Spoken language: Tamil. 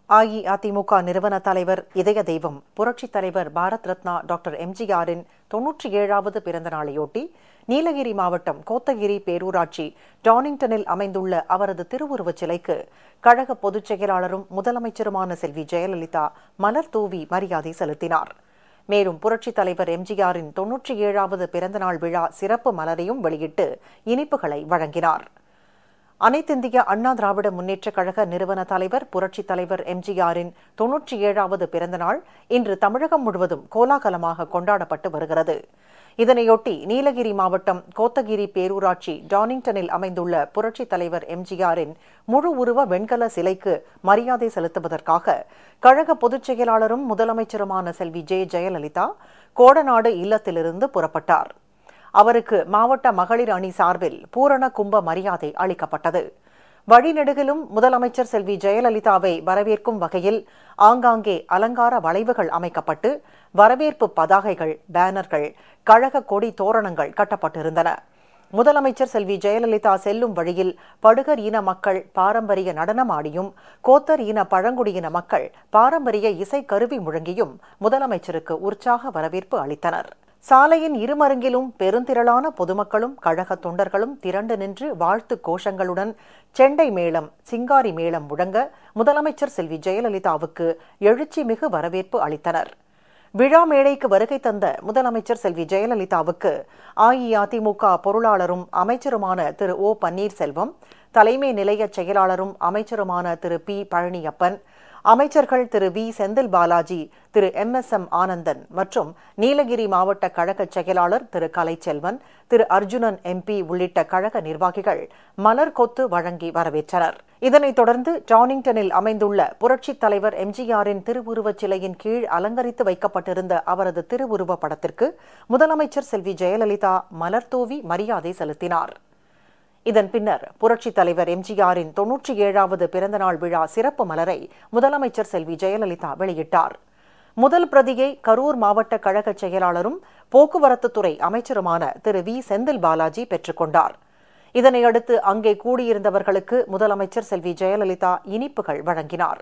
அஇஅதிமுக நிறுவன தலைவர் இதய தெய்வம் புரட்சித் தலைவர் பாரத் ரத்னா டாக்டர் எம்ஜிஆரின் 97வது பிறந்த நாளையொட்டி நீலகிரி மாவட்டம் கோத்தகிரி பேரூராட்சி டானிங்டனில் அமைந்துள்ள அவரது திருவுருவச் சிலைக்கு கழக பொதுச் செயலாளரும் முதலமைச்சருமான செல்வி ஜெயலலிதா மலர் தூவி மரியாதை செலுத்தினார். மேலும் புரட்சித் தலைவர் எம்ஜிஆரின் 97வது பிறந்தநாள் விழா சிறப்பு மலரையும் வெளியிட்டு இனிப்புகளை வழங்கினார். அனைத்திந்திய அண்ணா திராவிட முன்னேற்றக் கழக நிறுவன தலைவர் புரட்சித் தலைவர் எம்ஜிஆரின் 97வது பிறந்தநாள் இன்று தமிழகம் முழுவதும் கோலாகலமாக கொண்டாடப்பட்டு வருகிறது. இதனையொட்டி நீலகிரி மாவட்டம் கோத்தகிரி பேரூராட்சி டானிங்டனில் அமைந்துள்ள புரட்சித் தலைவர் எம்ஜிஆரின் முழு உருவ வெண்கல சிலைக்கு மரியாதை செலுத்துவதற்காக கழக பொதுச் செயலாளரும் முதலமைச்சருமான செல்வி ஜெயலலிதா கோடநாடு இல்லத்திலிருந்து புறப்பட்டார். அவருக்கு மாவட்ட மகளிர் அணி சார்பில் பூரண கும்ப மரியாதை அளிக்கப்பட்டது. வழிநெடுகிலும் முதலமைச்சர் செல்வி ஜெயலலிதாவை வரவேற்கும் வகையில் ஆங்காங்கே அலங்கார வளைவுகள் அமைக்கப்பட்டு வரவேற்பு பதாகைகள், பேனர்கள், கழக கொடி தோரணங்கள் கட்டப்பட்டிருந்தன. முதலமைச்சர் செல்வி ஜெயலலிதா செல்லும் வழியில் படுகர் இன மக்கள் பாரம்பரிய நடனமாடியும், கோத்தர் இன பழங்குடியின மக்கள் பாரம்பரிய இசை கருவி முழங்கியும் முதலமைச்சருக்கு உற்சாக வரவேற்பு அளித்தனர். சாலையின் இருமருங்கிலும் பெருந்திரளான பொதுமக்களும் கழக தொண்டர்களும் திரண்டு நின்று வாழ்த்து கோஷங்களுடன் செண்டை மேளம், சிங்காரி மேளம் முழங்க முதலமைச்சர் செல்வி ஜெயலலிதாவுக்கு எழுச்சி மிகு வரவேற்பு அளித்தனர். விழா மேடைக்கு வருகை தந்த முதலமைச்சர் செல்வி ஜெயலலிதாவுக்கு அஇஅதிமுக பொருளாளரும் அமைச்சருமான திரு ஓ பன்னீர்செல்வம், தலைமை நிலைய செயலாளரும் அமைச்சருமான திரு பி பழனியப்பன், அமைச்சர்கள் திரு வி செந்தில் பாலாஜி, திரு MS ஆனந்தன் மற்றும் நீலகிரி மாவட்ட கழக செயலாளர் திரு கலைச்செல்வன், திரு அர்ஜுனன் MP உள்ளிட்ட கழக நிர்வாகிகள் மலர் கொத்து வழங்கி வரவேற்றனர். இதனைத் தொடர்ந்து டானிங்டனில் அமைந்துள்ள புரட்சித் தலைவர் எம்ஜிஆரின் திருவுருவச் சிலையின் கீழ் அலங்கரித்து வைக்கப்பட்டிருந்த அவரது திருவுருவ படத்திற்கு முதலமைச்சர் செல்வி ஜெயலலிதா மலர் தூவி மரியாதை செலுத்தினார். இதன் பின்னர் புரட்சித் தலைவர் எம்ஜிஆரின் 97வது பிறந்தநாள் விழா சிறப்பு மலரை முதலமைச்சர் செல்வி ஜெயலலிதா வெளியிட்டார். முதல் பிரதியை கரூர் மாவட்ட கழக செயலாளரும் போக்குவரத்துத்துறை அமைச்சருமான திரு வி செந்தில் பாலாஜி பெற்றுக்கொண்டார். இதனையடுத்து அங்கே கூடியிருந்தவர்களுக்கு முதலமைச்சர் செல்வி ஜெயலலிதா இனிப்புகள் வழங்கினார்.